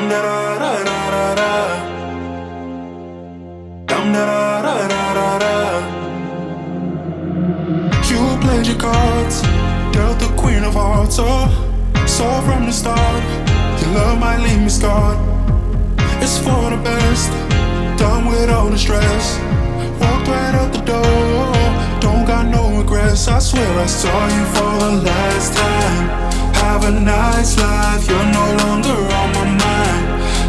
Dum da da da da da da. Dum da da da da da da. You played your cards, dealt the queen of hearts. Oh, saw from the start, your love might leave me scarred. It's for the best, done with all the stress. Walked right out the door, don't got no regrets. I swear I saw you for the last time. Have a nice life, you're no longer on my mind.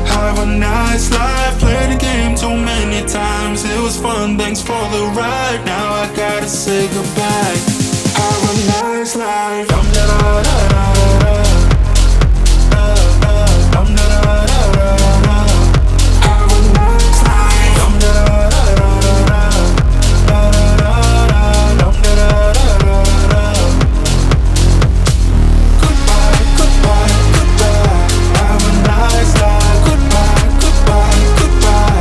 Have a nice life, played the game too many times. It was fun, thanks for the ride. Now I gotta say goodbye. Have a nice life. Dum da da da da da. Dum da da da da da. Have a nice life. Dum da da da da da. Da da da da. Dum da da da da da. Goodbye, goodbye, goodbye. Have a nice life. Goodbye, goodbye, goodbye.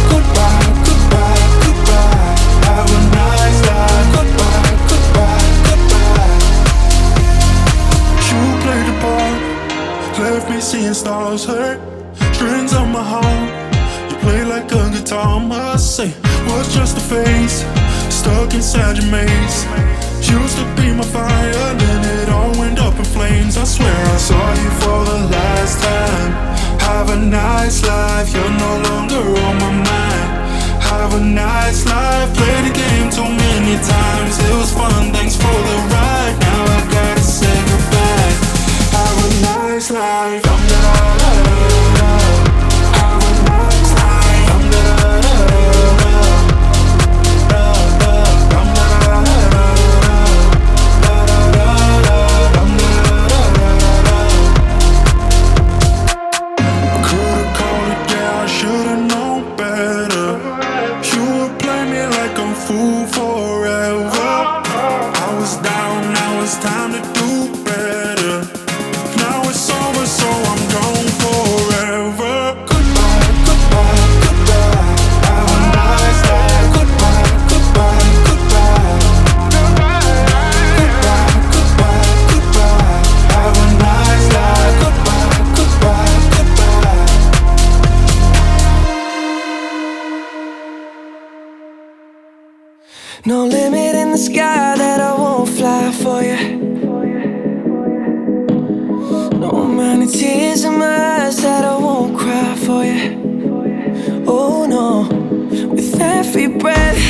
Goodbye, goodbye, goodbye. Have a nice life. Goodbye, goodbye, goodbye. You played the part, left me seeing stars hurt. Strings on my heart, you play like a guitar. Must say, was just a phase, stuck inside your maze. Used to be my fire, then it all went up in flames. I swear I saw you for the last time. Have a nice life, you're no longer on my mind. Have a nice life, play the game too many times. It was fun, thanks for the ride. Now I gotta say goodbye. Have a nice life. Dum da da da da. Have a nice life. Dum da da da da. Dum da da da da. Da da da da. Dum da da da da. I could've called it, yeah, I should've known better. You would play me like I'm fool forever. I was down, now it's time to do better. Now it's over, so I'm gone forever. Goodbye, goodbye, goodbye. Have a nice day. Goodbye, goodbye, goodbye. Goodbye, goodbye, goodbye. Have a nice life. Goodbye, goodbye, goodbye. No limit in the sky that I won't fly for you. No amount of tears in my eyes that I won't cry for you. Oh no, with every breath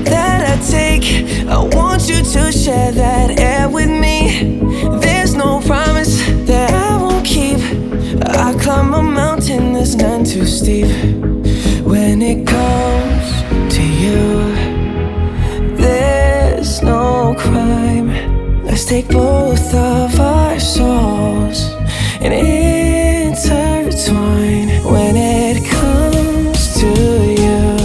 that I take, I want you to share that air with me. There's no promise that I won't keep. I climb a mountain that's none too steep. When it comes to you, there's no crime. Let's take both of our souls and intertwine. When it comes to you,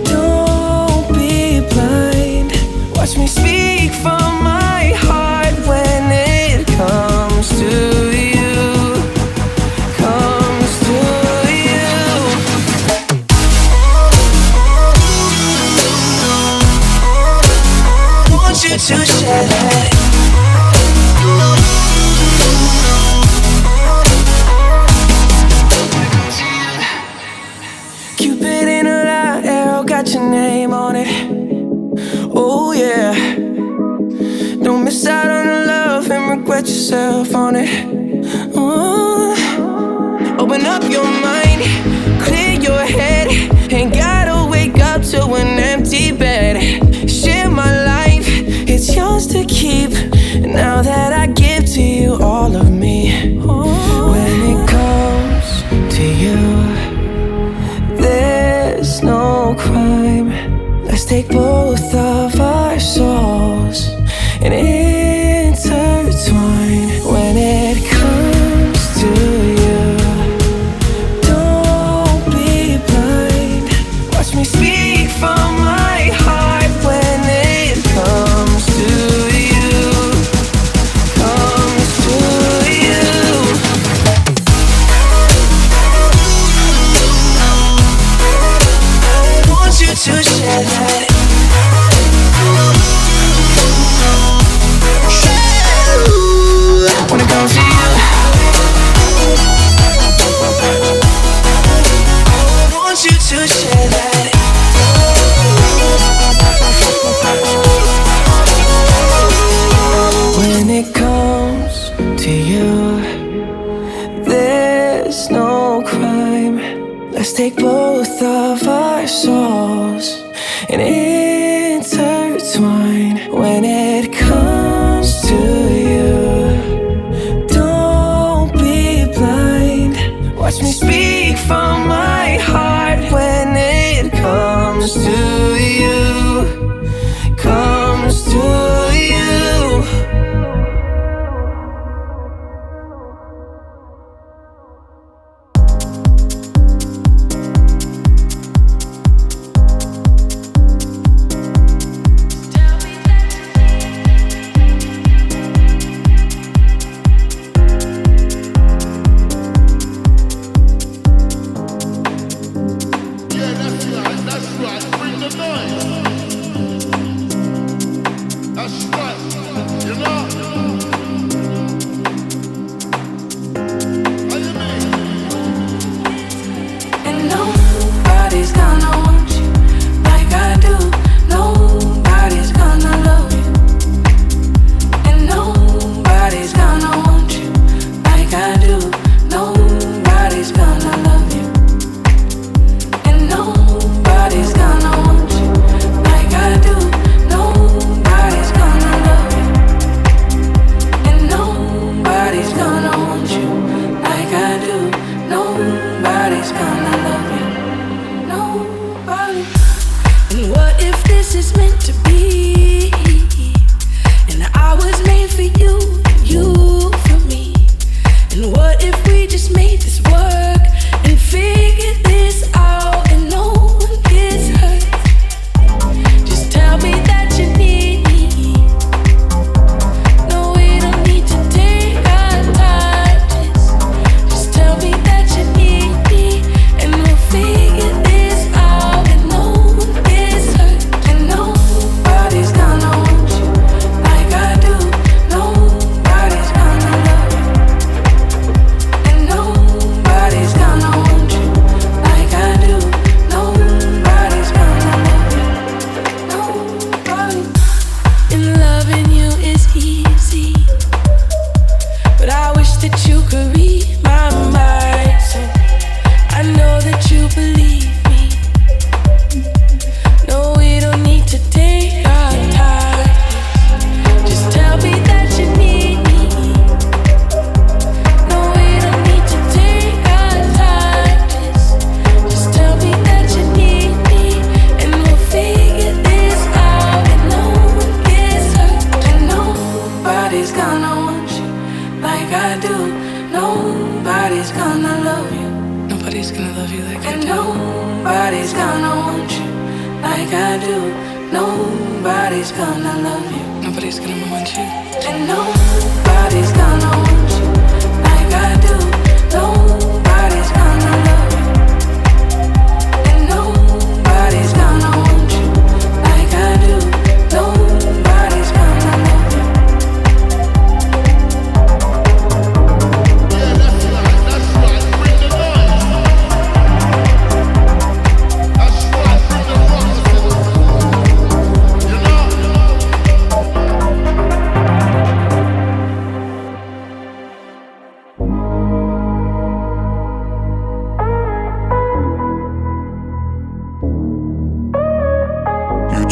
don't be blind. Watch me speak from my heart. When it comes to you, comes to you. Want you to share that. Cupid in a light arrow got your name on it. Oh yeah. Don't miss out on the love and regret yourself on it. Open up your mind, clear your head. Ain't gotta wake up to an empty bed. Share my life, it's yours to keep. Now that I give to you all of me. When it comes to you, there's no crime. Let's take both of our souls and intertwine. When it comes take both of our souls and intertwine. When it comes to you, don't be blind. Watch me speak from my heart. When it comes to you, comes to you.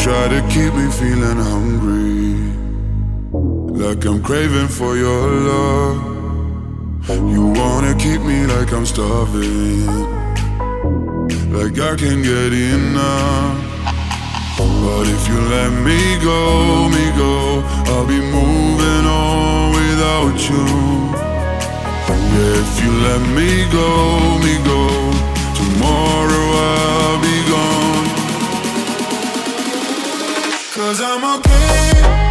Try to keep me feeling hungry, like I'm craving for your love. You wanna keep me like I'm starving, like I can't get enough. But if you let me go, I'll be moving on without you. Yeah, if you let me go, tomorrow I'll be gone. 'Cause I'm okay.